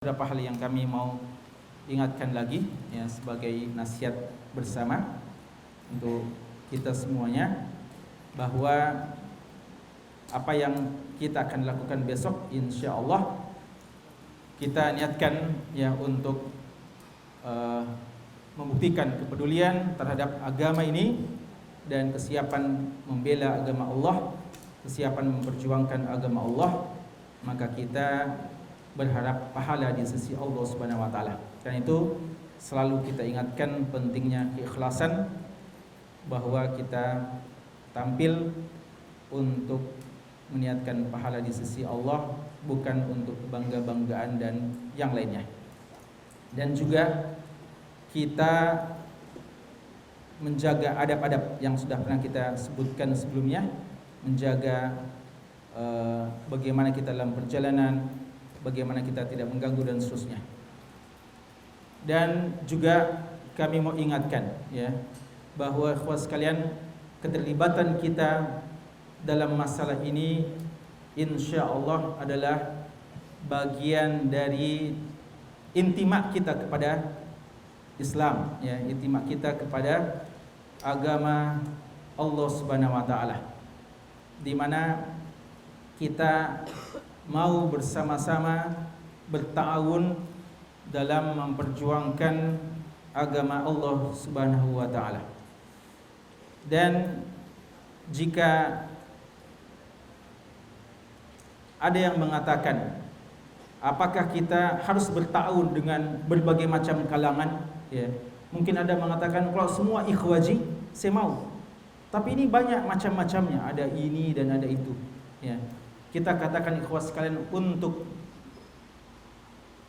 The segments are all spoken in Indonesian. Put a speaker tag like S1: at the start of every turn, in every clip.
S1: Beberapa hal yang kami mau ingatkan lagi ya sebagai nasihat bersama untuk kita semuanya, bahwa apa yang kita akan lakukan besok insya Allah kita niatkan ya untuk membuktikan kepedulian terhadap agama ini dan kesiapan membela agama Allah, kesiapan memperjuangkan agama Allah. Maka kita berharap pahala di sisi Allah Subhanahu wa taala. Karena itu selalu kita ingatkan pentingnya keikhlasan, bahwa kita tampil untuk meniatkan pahala di sisi Allah, bukan untuk bangga-banggaan dan yang lainnya. Dan juga kita menjaga adab-adab yang sudah pernah kita sebutkan sebelumnya, menjaga bagaimana kita dalam perjalanan, bagaimana kita tidak mengganggu dan seterusnya. Dan juga kami mau ingatkan ya, bahwa ikhwas sekalian, keterlibatan kita dalam masalah ini insya Allah adalah bagian dari intimak kita kepada Islam ya, intimak kita kepada agama Allah Subhanahu wa taala, di mana kita mau bersama-sama berta'awun dalam memperjuangkan agama Allah Subhanahu wa taala. Dan jika ada yang mengatakan apakah kita harus berta'awun dengan berbagai macam kalangan ya, mungkin ada mengatakan kalau semua ikhwaji saya mau. Tapi ini banyak macam-macamnya, ada ini dan ada itu ya. Kita katakan ikhwas sekalian, untuk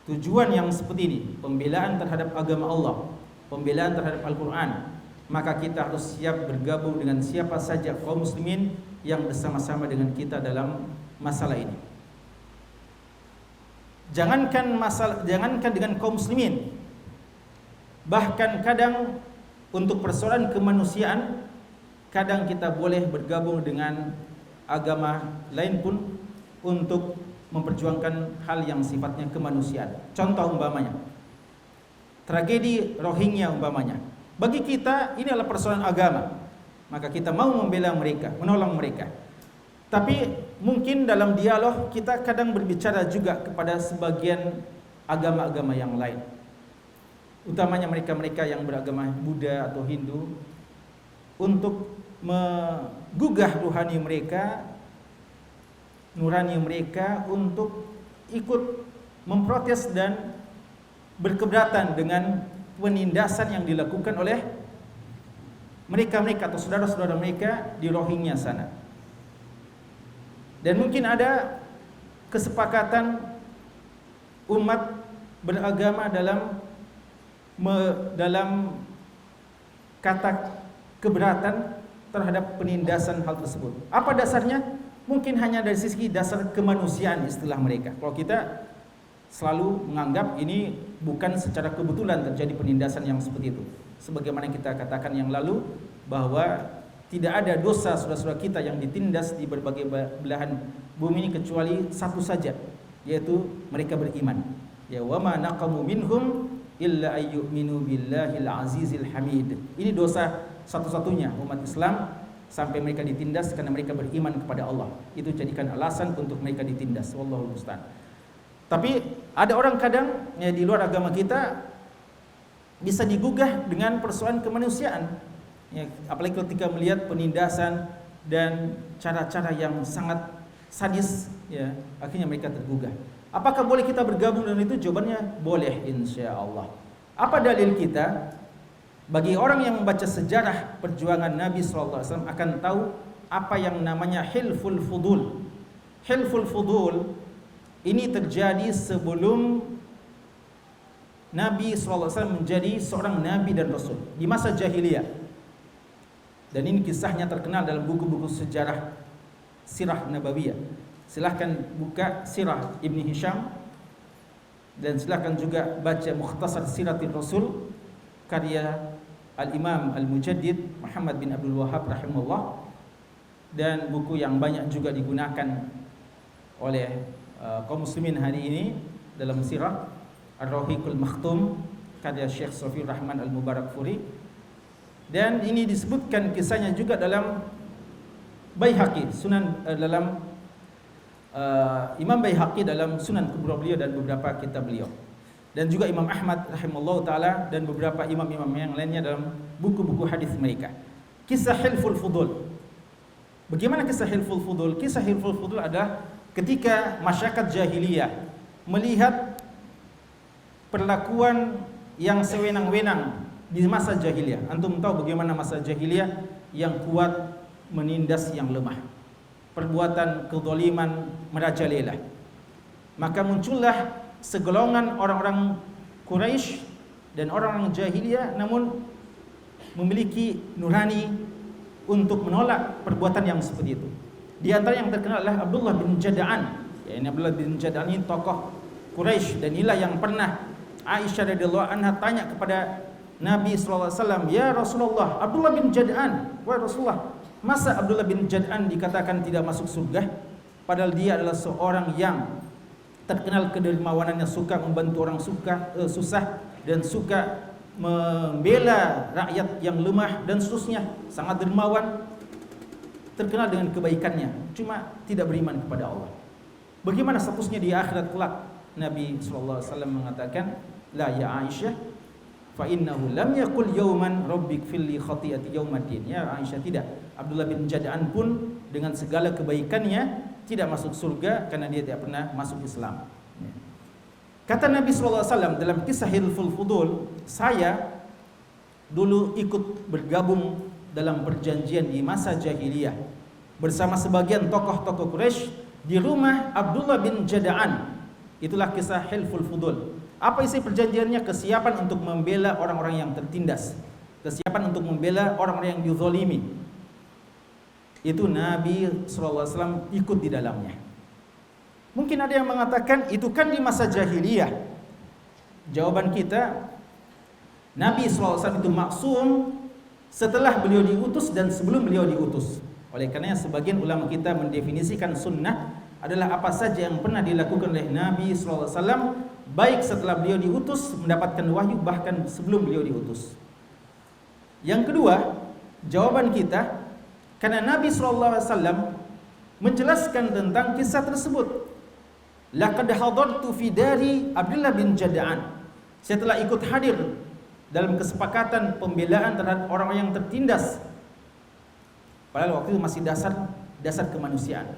S1: tujuan yang seperti ini, pembelaan terhadap agama Allah, pembelaan terhadap Al-Quran, maka kita harus siap bergabung dengan siapa saja kaum muslimin yang bersama-sama dengan kita dalam masalah ini. Jangankan dengan kaum muslimin, bahkan kadang untuk persoalan kemanusiaan, kadang kita boleh bergabung dengan agama lain pun untuk memperjuangkan hal yang sifatnya kemanusiaan. Contoh umpamanya tragedi Rohingya umpamanya. Bagi kita ini adalah persoalan agama, maka kita mau membela mereka, menolong mereka. Tapi mungkin dalam dialog kita kadang berbicara juga kepada sebagian agama-agama yang lain, utamanya mereka-mereka yang beragama Buddha atau Hindu, untuk menggugah rohani mereka, nurani mereka, untuk ikut memprotes dan berkeberatan dengan penindasan yang dilakukan oleh mereka-mereka atau saudara-saudara mereka di Rohingya sana. Dan mungkin ada kesepakatan umat beragama dalam kata keberatan terhadap penindasan hal tersebut. Apa dasarnya? Mungkin hanya dari sisi dasar kemanusiaan istilah mereka. Kalau kita selalu menganggap ini bukan secara kebetulan terjadi penindasan yang seperti itu. Sebagaimana kita katakan yang lalu, bahwa tidak ada dosa saudara-saudara kita yang ditindas di berbagai belahan bumi ini kecuali satu saja, yaitu mereka beriman. Ya, wa ma naqamu minhum illa ayyuminu billahil azizil hamid. Ini dosa satu-satunya umat Islam, sampai mereka ditindas karena mereka beriman kepada Allah. Itu jadikan alasan untuk mereka ditindas. Wallahu musta'an. Tapi ada orang kadang ya, di luar agama kita bisa digugah dengan persoalan kemanusiaan ya, apalagi ketika melihat penindasan dan cara-cara yang sangat sadis ya, akhirnya mereka tergugah. Apakah boleh kita bergabung dengan itu? Jawabannya boleh insya Allah. Apa dalil kita? Bagi orang yang membaca sejarah perjuangan Nabi SAW akan tahu apa yang namanya hilful fudul. Hilful fudul ini terjadi sebelum Nabi SAW menjadi seorang Nabi dan Rasul, di masa jahiliyah. Dan ini kisahnya terkenal dalam buku-buku sejarah Sirah Nabawiyah. Silahkan buka Sirah Ibn Hisham, dan silahkan juga baca Mukhtasar Siratul Rasul karya Al-Imam Al-Mujaddid Muhammad bin Abdul Wahhab rahimahullah, dan buku yang banyak juga digunakan oleh kaum muslimin hari ini dalam sirah Ar-Rahiqul Makhtum karya Syekh Safi Rahman Al-Mubarakfuri. Dan ini disebutkan kisahnya juga dalam Baihaqi, Imam Baihaqi dalam Sunan Kubra beliau dan beberapa kitab beliau. Dan juga Imam Ahmad rahimahullah taala dan beberapa imam-imam yang lainnya dalam buku-buku hadis mereka. Kisah Hilful Fudul. Bagaimana kisah Hilful Fudul? Kisah Hilful Fudul adalah ketika masyarakat jahiliyah melihat perlakuan yang sewenang-wenang di masa jahiliyah. Antum tahu bagaimana masa jahiliyah yang kuat menindas yang lemah. Perbuatan kezaliman merajalela. Maka muncullah segolongan orang-orang Quraisy dan orang-orang jahiliyah namun memiliki nurani untuk menolak perbuatan yang seperti itu. Di antara yang terkenal adalah Abdullah bin Jada'an. Ya, ini Abdullah bin Jada'an ini tokoh Quraisy dan inilah yang pernah Aisyah radhiyallahu anha tanya kepada Nabi sallallahu alaihi wasallam, "Ya Rasulullah, Abdullah bin Jada'an, wahai Rasulullah, masa Abdullah bin Jada'an dikatakan tidak masuk surga padahal dia adalah seorang yang terkenal kedermawanannya, suka membantu orang susah dan suka membela rakyat yang lemah dan seterusnya, sangat dermawan, terkenal dengan kebaikannya, cuma tidak beriman kepada Allah. Bagaimana statusnya di akhirat kelak?" Nabi sallallahu alaihi wasallam mengatakan, "La ya Aisyah, fa innahu lam yaqul yauman rabbik filli khati'ati yaumaddin." Ya Aisyah, tidak. Abdullah bin Jada'an pun dengan segala kebaikannya tidak masuk surga karena dia tidak pernah masuk Islam. Kata Nabi sallallahu alaihi wasallam dalam kisah Hilful Fudul, saya dulu ikut bergabung dalam perjanjian di masa jahiliyah bersama sebagian tokoh-tokoh Quraisy di rumah Abdullah bin Jada'an. Itulah kisah Hilful Fudul. Apa isi perjanjiannya? Kesiapan untuk membela orang-orang yang tertindas, kesiapan untuk membela orang-orang yang dizalimi. Itu Nabi SAW ikut di dalamnya. Mungkin ada yang mengatakan itu kan di masa jahiliyah. Jawaban kita, Nabi SAW itu maksum setelah beliau diutus dan sebelum beliau diutus. Oleh karenanya sebagian ulama kita mendefinisikan sunnah adalah apa saja yang pernah dilakukan oleh Nabi SAW baik setelah beliau diutus mendapatkan wahyu bahkan sebelum beliau diutus. Yang kedua, jawaban kita karena Nabi SAW menjelaskan tentang kisah tersebut. Laqad hadartu fi dari Abdullah bin Jada'an. Saya telah ikut hadir dalam kesepakatan pembelaan terhadap orang yang tertindas. Padahal waktu itu masih dasar kemanusiaan.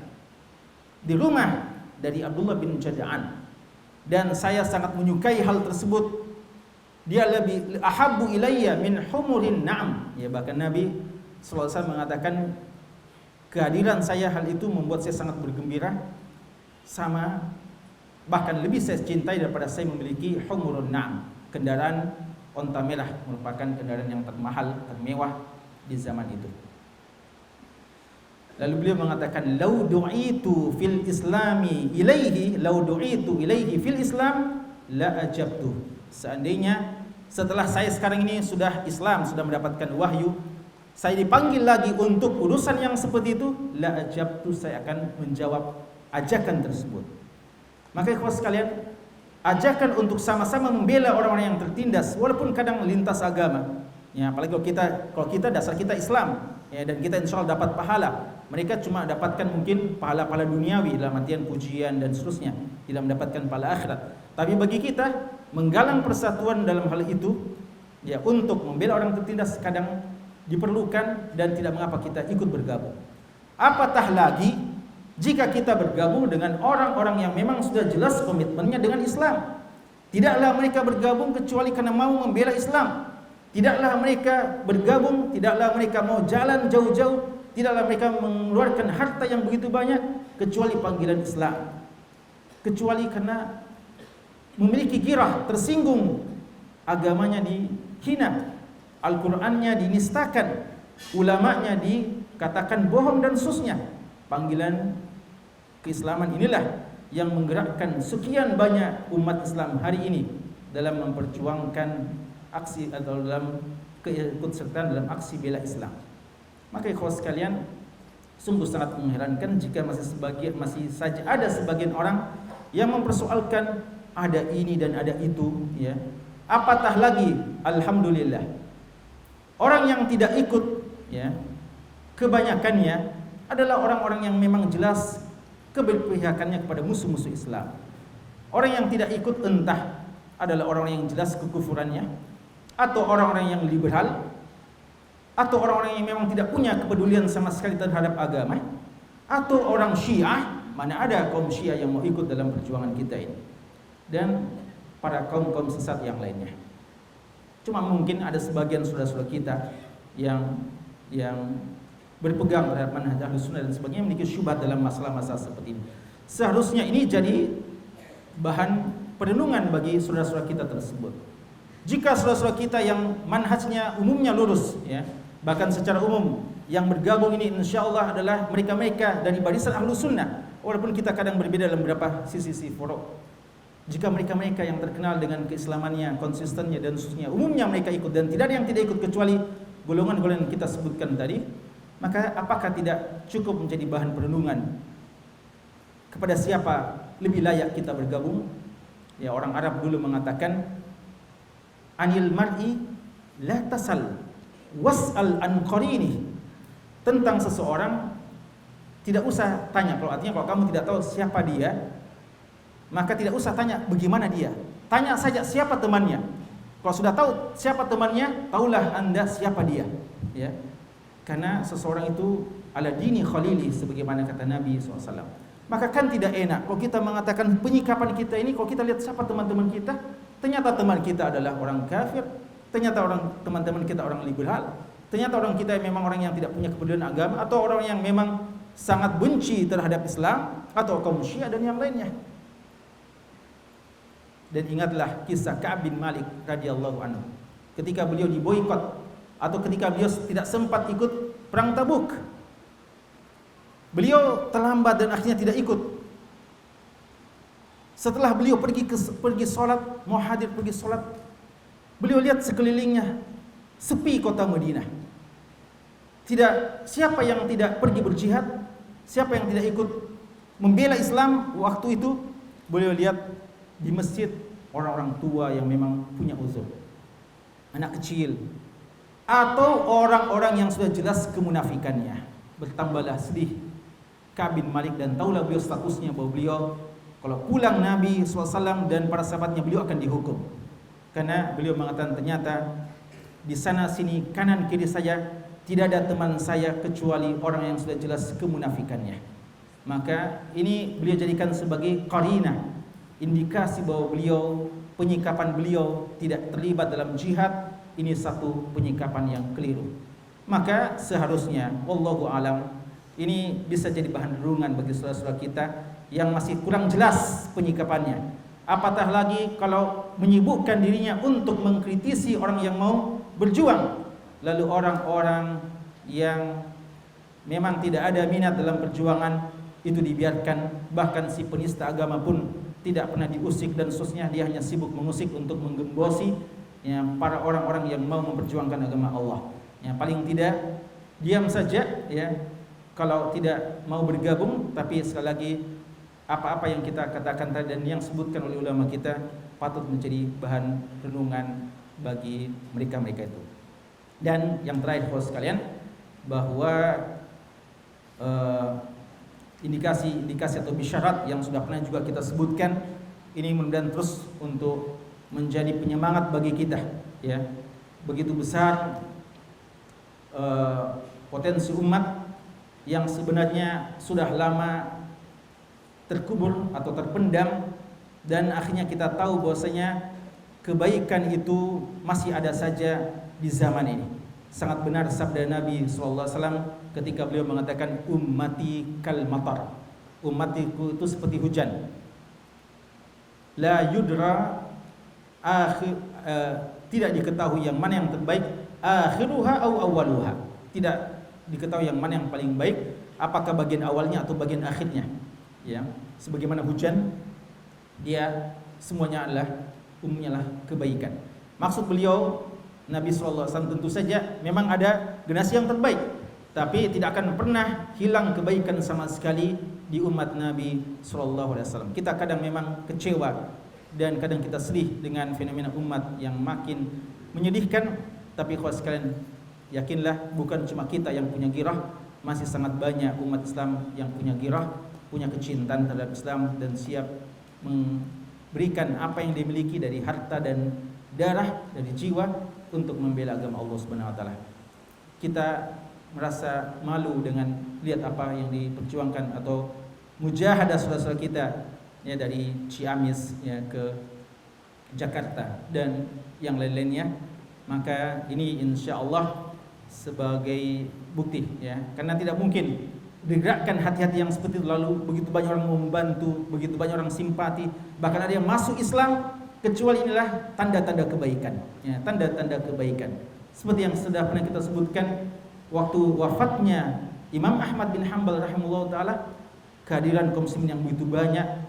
S1: Di rumah dari Abdullah bin Jada'an. Dan saya sangat menyukai hal tersebut. Dia lebih ahabbu ilayya min humurin na'am. Ya, bahkan Nabi SAW mengatakan kehadiran saya, hal itu membuat saya sangat bergembira, sama bahkan lebih saya cintai daripada saya memiliki humurun na'am, kendaraan onta merah, merupakan kendaraan yang termahal, termewah di zaman itu. Lalu beliau mengatakan, "Lau du'itu fil islami ilaihi, lau du'itu ilaihi fil islam la ajabtu." Seandainya setelah saya sekarang ini sudah Islam, sudah mendapatkan wahyu, saya dipanggil lagi untuk urusan yang seperti itu, la ajabtu, saya akan menjawab ajakan tersebut. Maka ikhwas sekalian, ajakan untuk sama-sama membela orang-orang yang tertindas walaupun kadang lintas agama. Ya, apalagi kalau kita dasar kita Islam, ya, dan kita insya Allah dapat pahala. Mereka cuma dapatkan mungkin pahala-pahala duniawi dalam artian pujian dan seterusnya, tidak mendapatkan pahala akhirat. Tapi bagi kita menggalang persatuan dalam hal itu, ya, untuk membela orang tertindas kadang diperlukan dan tidak mengapa kita ikut bergabung. Apatah lagi jika kita bergabung dengan orang-orang yang memang sudah jelas komitmennya dengan Islam. Tidaklah mereka bergabung kecuali karena mau membela Islam. Tidaklah mereka bergabung, tidaklah mereka mau jalan jauh-jauh, tidaklah mereka mengeluarkan harta yang begitu banyak kecuali panggilan Islam. Kecuali karena memiliki girah, tersinggung, agamanya dihina, Al-Qur'annya dinistakan, ulamanya dikatakan bohong dan seterusnya. Panggilan keislaman inilah yang menggerakkan sekian banyak umat Islam hari ini dalam memperjuangkan aksi atau dalam keikutsertaan dalam aksi bela Islam. Maka ikhwas sekalian, sungguh sangat mengherankan jika masih saja ada sebagian orang yang mempersoalkan ada ini dan ada itu, ya. Apatah lagi, alhamdulillah, orang yang tidak ikut, ya, kebanyakannya adalah orang-orang yang memang jelas keberpihakannya kepada musuh-musuh Islam. Orang yang tidak ikut entah adalah orang-orang yang jelas kekufurannya, atau orang-orang yang liberal, atau orang-orang yang memang tidak punya kepedulian sama sekali terhadap agama, atau orang Syiah. Mana ada kaum Syiah yang mau ikut dalam perjuangan kita ini, dan para kaum-kaum sesat yang lainnya. Cuma mungkin ada sebagian saudara-saudara kita yang berpegang terhadap manhaj Ahlussunnah dan sebagainya memiliki syubhat dalam masalah-masalah seperti ini. Seharusnya ini jadi bahan perenungan bagi saudara-saudara kita tersebut. Jika saudara-saudara kita yang manhajnya umumnya lurus, ya, bahkan secara umum yang bergabung ini insyaallah adalah mereka-mereka dari barisan Ahlussunnah, walaupun kita kadang berbeda dalam beberapa sisi furuk. Jika mereka-mereka yang terkenal dengan keislamannya, konsistennya dan seterusnya, umumnya mereka ikut dan tidak ada yang tidak ikut kecuali golongan-golongan yang kita sebutkan tadi, maka apakah tidak cukup menjadi bahan perenungan kepada siapa lebih layak kita bergabung? Ya, orang Arab dulu mengatakan, anil mar'i la tasal was'al an qarini. Tentang seseorang tidak usah tanya. Kalau artinya kalau kamu tidak tahu siapa dia, maka tidak usah tanya bagaimana dia. Tanya saja siapa temannya. Kalau sudah tahu siapa temannya, tahulah Anda siapa dia, ya. Karena seseorang itu ala dini khalili, sebagaimana kata Nabi SAW. Maka kan tidak enak kalau kita mengatakan penyikapan kita ini, kalau kita lihat siapa teman-teman kita, ternyata teman kita adalah orang kafir, ternyata teman-teman kita orang liberal, ternyata orang kita memang orang yang tidak punya kepedulian agama, atau orang yang memang sangat benci terhadap Islam, atau kaum Syiah dan yang lainnya. Dan ingatlah kisah Ka'ab bin Malik radhiyallahu anhu, ketika beliau diboikot atau ketika beliau tidak sempat ikut perang Tabuk. Beliau terlambat dan akhirnya tidak ikut. Setelah beliau pergi sholat, mau hadir pergi sholat, beliau lihat sekelilingnya sepi kota Madinah. Tidak, siapa yang tidak pergi berjihad, siapa yang tidak ikut membela Islam waktu itu? Beliau lihat di masjid orang-orang tua yang memang punya uzur, anak kecil, atau orang-orang yang sudah jelas kemunafikannya. Bertambahlah sedih Ka'ab bin Malik, dan tahulah beliau statusnya bahwa beliau kalau pulang Nabi SAW dan para sahabatnya, beliau akan dihukum. Karena beliau mengatakan ternyata di sana sini kanan kiri saja tidak ada teman saya kecuali orang yang sudah jelas kemunafikannya. Maka ini beliau jadikan sebagai qarinah, indikasi bahwa beliau, penyikapan beliau tidak terlibat dalam jihad. Ini satu penyikapan yang keliru. Maka seharusnya wallahu alam ini bisa jadi bahan renungan bagi saudara-saudara kita yang masih kurang jelas penyikapannya. Apatah lagi kalau menyibukkan dirinya untuk mengkritisi orang yang mau berjuang, lalu orang-orang yang memang tidak ada minat dalam perjuangan itu dibiarkan, bahkan si penista agama pun tidak pernah diusik dan seterusnya, dia hanya sibuk mengusik untuk menggembosi, ya, para orang-orang yang mau memperjuangkan agama Allah. Ya, paling tidak diam saja, ya, kalau tidak mau bergabung. Tapi sekali lagi, apa-apa yang kita katakan tadi dan yang disebutkan oleh ulama kita patut menjadi bahan renungan bagi mereka-mereka itu. Dan yang terakhir, saudara sekalian, bahwa indikasi atau bisyarat yang sudah pernah juga kita sebutkan ini mudah-mudahan terus untuk menjadi penyemangat bagi kita, ya. Begitu besar potensi umat yang sebenarnya sudah lama terkubur atau terpendam, dan akhirnya kita tahu bahwasanya kebaikan itu masih ada saja di zaman ini. Sangat benar sabda Nabi SAW ketika beliau mengatakan ummati kal matar, ummatiku itu seperti hujan, la yudra tidak diketahui yang mana yang terbaik, akhiruha au awaluha, tidak diketahui yang mana yang paling baik, apakah bagian awalnya atau bagian akhirnya, ya. Sebagaimana hujan, dia semuanya adalah umumnya lah kebaikan. Maksud beliau Nabi SAW tentu saja memang ada generasi yang terbaik, tapi tidak akan pernah hilang kebaikan sama sekali di umat Nabi SAW. Kita kadang memang kecewa dan kadang kita sedih dengan fenomena umat yang makin menyedihkan. Tapi ikhwan sekalian, yakinlah bukan cuma kita yang punya girah, masih sangat banyak umat Islam yang punya girah, punya kecintaan terhadap Islam dan siap memberikan apa yang dimiliki dari harta dan darah, dari jiwa untuk membela agama Allah Subhanahu wa taala. Kita merasa malu dengan lihat apa yang diperjuangkan atau mujahadah saudara-saudara kita ya dari Ciamis ya ke Jakarta dan yang lain-lainnya. Maka ini insyaallah sebagai bukti ya, karena tidak mungkin digerakkan hati-hati yang seperti itu lalu begitu banyak orang membantu, begitu banyak orang simpati, bahkan ada yang masuk Islam, kecuali inilah tanda-tanda kebaikan ya, tanda-tanda kebaikan seperti yang sudah pernah kita sebutkan waktu wafatnya Imam Ahmad bin Hanbal rahimahullah taala, kehadiran kaum muslimin yang begitu banyak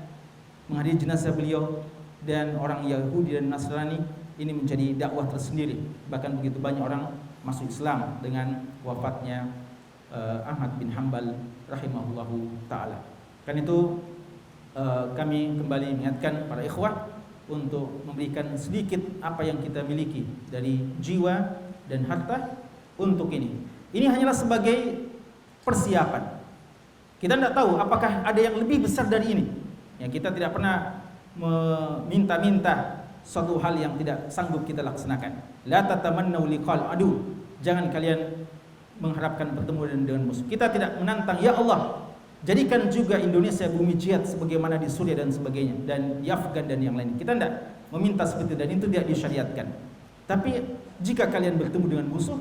S1: menghadiri jenazah beliau dan orang Yahudi dan Nasrani, ini menjadi dakwah tersendiri. Bahkan begitu banyak orang masuk Islam dengan wafatnya Ahmad bin Hanbal rahimahullahu taala. Kan itu kami kembali mengingatkan para ikhwah untuk memberikan sedikit apa yang kita miliki dari jiwa dan harta untuk ini. Ini hanyalah sebagai persiapan. Kita tidak tahu apakah ada yang lebih besar dari ini. Ya, kita tidak pernah meminta-minta suatu hal yang tidak sanggup kita laksanakan. La tatamannau liqal adu. Jangan kalian mengharapkan bertemu dengan musuh. Kita tidak menantang, ya Allah, jadikan juga Indonesia bumi jihad sebagaimana di Suriah dan sebagainya dan di Afgan dan yang lain. Kita tidak meminta seperti itu dan itu tidak disyariatkan. Tapi jika kalian bertemu dengan musuh,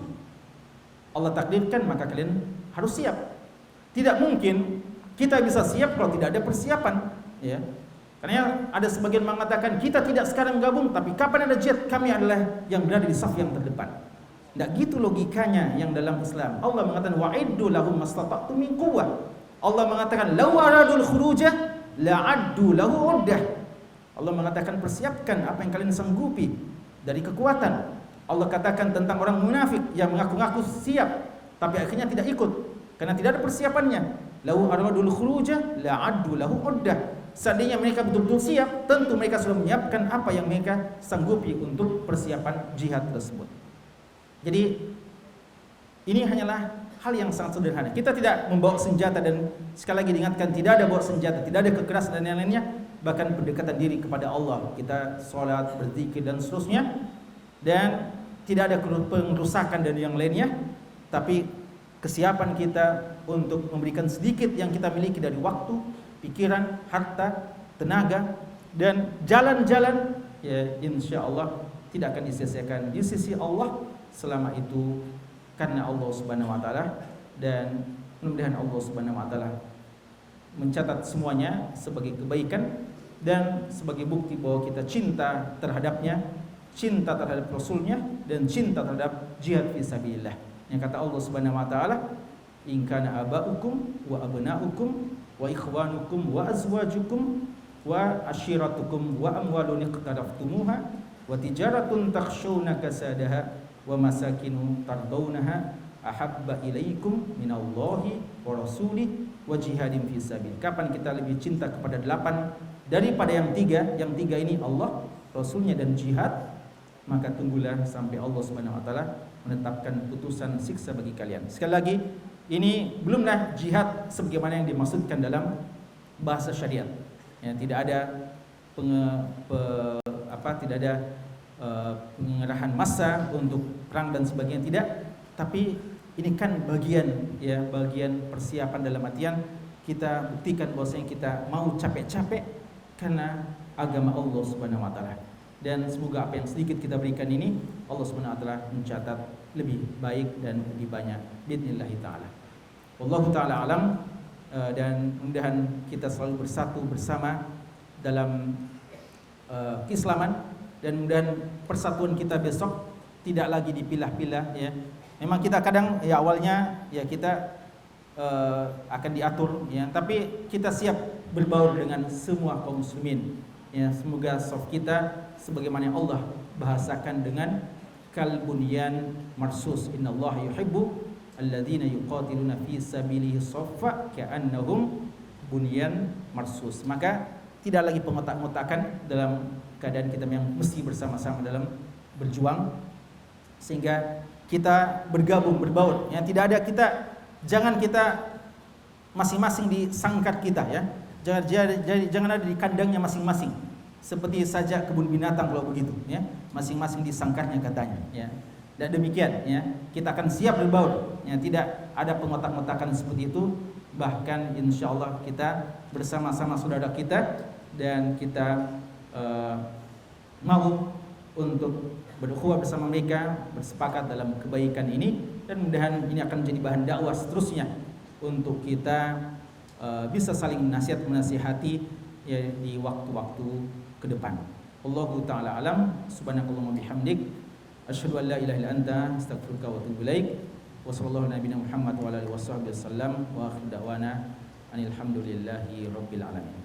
S1: Allah takdirkan, maka kalian harus siap. Tidak mungkin kita bisa siap kalau tidak ada persiapan, ya. Karena ada sebagian mengatakan kita tidak sekarang gabung, tapi kapan ada jihad kami adalah yang berada di saf yang terdepan. Tidak gitu logikanya yang dalam Islam. Allah mengatakan wa'iddu lahum mastata'tum min quwwah. Allah mengatakan law aradul khuruja la'addu lahu uddah. Allah mengatakan persiapkan apa yang kalian sanggupi dari kekuatan. Allah katakan tentang orang munafik yang mengaku-ngaku siap tapi akhirnya tidak ikut karena tidak ada persiapannya. Law aradul khuruja la'addu lahu uddah. Seandainya mereka betul-betul siap, tentu mereka sudah menyiapkan apa yang mereka sanggupi untuk persiapan jihad tersebut. Jadi ini hanyalah hal yang sangat sederhana. Kita tidak membawa senjata dan sekali lagi diingatkan tidak ada bawa senjata, tidak ada kekerasan dan lain-lainnya, bahkan pendekatan diri kepada Allah. Kita sholat, berzikir dan seterusnya, dan tidak ada pengerusakan dan yang lainnya, tapi kesiapan kita untuk memberikan sedikit yang kita miliki dari waktu, pikiran, harta, tenaga, dan jalan-jalan, ya insya Allah tidak akan disia-siakan di sisi Allah selama itu karena Allah Subhanahu wa taala, dan mudah-mudahan Allah Subhanahu wa taala mencatat semuanya sebagai kebaikan dan sebagai bukti bahwa kita cinta terhadapnya, cinta terhadap Rasulnya, dan cinta terhadap jihad fisabilillah. Yang kata Allah Subhanahu wa taala, in kana aba'ukum wa abna'ukum wa ikhwanukum wa azwajukum wa ashiratukum wa amwalun iqtaraftumuha wa tijaratun takhshawna kasadaha wa masakinu tardawnaha ahabba ilaikum minallahi wa rasulih wa jihadin fisabilillah. Kapan kita lebih cinta kepada 8 daripada yang 3? Yang 3 ini Allah, Rasulnya, dan jihad. Maka tunggulah sampai Allah Subhanahu wa taala menetapkan putusan siksa bagi kalian. Sekali lagi, ini belumlah jihad sebagaimana yang dimaksudkan dalam bahasa syariat. Ya, tidak ada tidak ada pengerahan massa untuk perang dan sebagainya, tidak. Tapi ini kan bagian persiapan dalam artian kita buktikan bahwasanya kita mau capek-capek karena agama Allah Subhanahu wa taala. Dan semoga apa yang sedikit kita berikan ini Allah Subhanahu wa taala mencatat lebih baik dan lebih banyak bismillah taala. Wallahu taala alam, dan mudah-mudahan kita selalu bersatu bersama dalam keislaman, dan mudah-mudahan persatuan kita besok tidak lagi dipilah-pilah ya. Memang kita kadang ya awalnya ya kita akan diatur ya, tapi kita siap berbaur dengan semua kaum muslimin ya. Semoga saf kita sebagaimana yang Allah bahasakan dengan kalbunyan marsus, innallaha yuhibbu alladzina yuqatiluna fi sabilihi shaffa ka'annahum bunyan marsus. Maka tidak lagi pengotak-ngotakan dalam keadaan kita yang mesti bersama-sama dalam berjuang, sehingga kita bergabung, berbaur. Ya, tidak ada kita, jangan kita masing-masing di sangkar kita, ya. Jangan ada di kandangnya masing-masing. Seperti saja kebun binatang kalau begitu, ya. Masing-masing di sangkarnya katanya, ya. Dan demikian, ya. Kita akan siap berbaur, ya. Tidak ada pengotak-ngotakan seperti itu. Bahkan insyaallah kita bersama-sama saudara kita, dan kita mau untuk berukhuwah bersama mereka, bersepakat dalam kebaikan ini, dan mudah-mudahan ini akan menjadi bahan dakwah seterusnya untuk kita bisa saling menasihati ya, di waktu-waktu ke depan. Allahu taala alam. Subhanakallahumma bihamdik, asyhadu an la ilaha illa anta, astaghfiruka wa atubu ilaik. Wa sallallahu ala nabiyina Muhammad wa ala alihi wasallam wa akhiru da'wana anil hamdulillahi rabbil alamin.